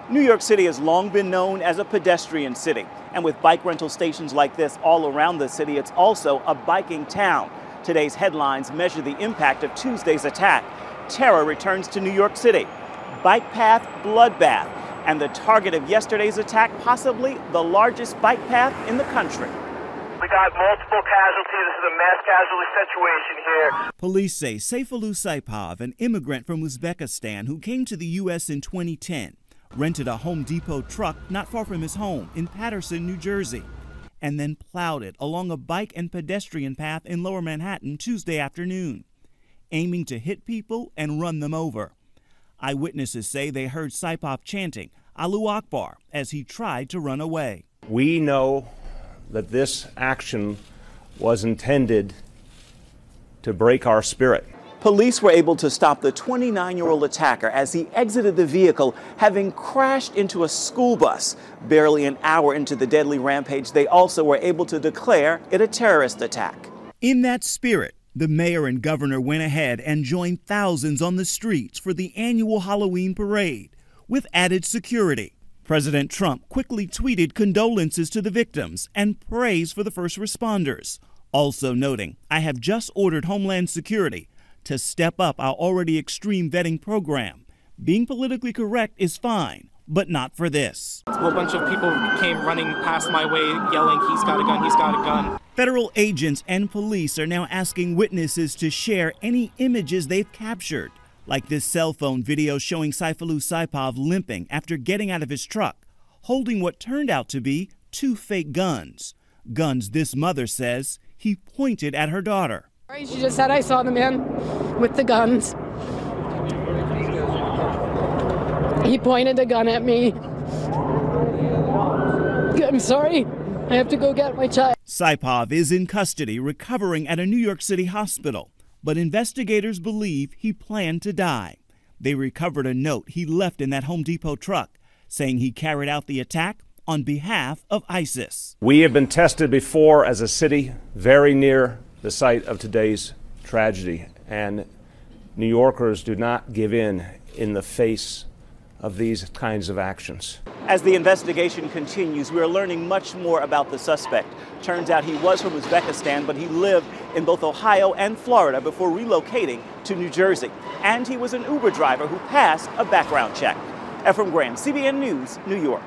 New York City has long been known as a pedestrian city, and with bike rental stations like this all around the city, it's also a biking town. Today's headlines measure the impact of Tuesday's attack. Terror returns to New York City. Bike path bloodbath, and the target of yesterday's attack, possibly the largest bike path in the country. We got multiple casualties. This is a mass casualty situation here. Police say Sayfullo Saipov, an immigrant from Uzbekistan who came to the U.S. in 2010, rented a Home Depot truck not far from his home in Paterson, New Jersey, and then plowed it along a bike and pedestrian path in Lower Manhattan Tuesday afternoon, aiming to hit people and run them over. Eyewitnesses say they heard Saipov chanting Allahu Akbar as he tried to run away. We know that this action was intended to break our spirit. Police were able to stop the 29-year-old attacker as he exited the vehicle, having crashed into a school bus. Barely an hour into the deadly rampage, they also were able to declare it a terrorist attack. In that spirit, the mayor and governor went ahead and joined thousands on the streets for the annual Halloween parade with added security. President Trump quickly tweeted condolences to the victims and praise for the first responders, also noting, "I have just ordered Homeland Security to step up our already extreme vetting program. Being politically correct is fine, but not for this." A whole bunch of people came running past my way yelling, "He's got a gun, he's got a gun." Federal agents and police are now asking witnesses to share any images they've captured, like this cell phone video showing Sayfullo Saipov limping after getting out of his truck, holding what turned out to be 2 fake guns. Guns this mother says he pointed at her daughter. She just said, "I saw the man with the guns. He pointed the gun at me. I'm sorry. I have to go get my child." Saipov is in custody, recovering at a New York City hospital, but investigators believe he planned to die. They recovered a note he left in that Home Depot truck, saying he carried out the attack on behalf of ISIS. We have been tested before as a city very near the site of today's tragedy, and New Yorkers do not give in the face of these kinds of actions. As the investigation continues, we are learning much more about the suspect. Turns out he was from Uzbekistan, but he lived in both Ohio and Florida before relocating to New Jersey. And he was an Uber driver who passed a background check. Ephraim Graham, CBN News, New York.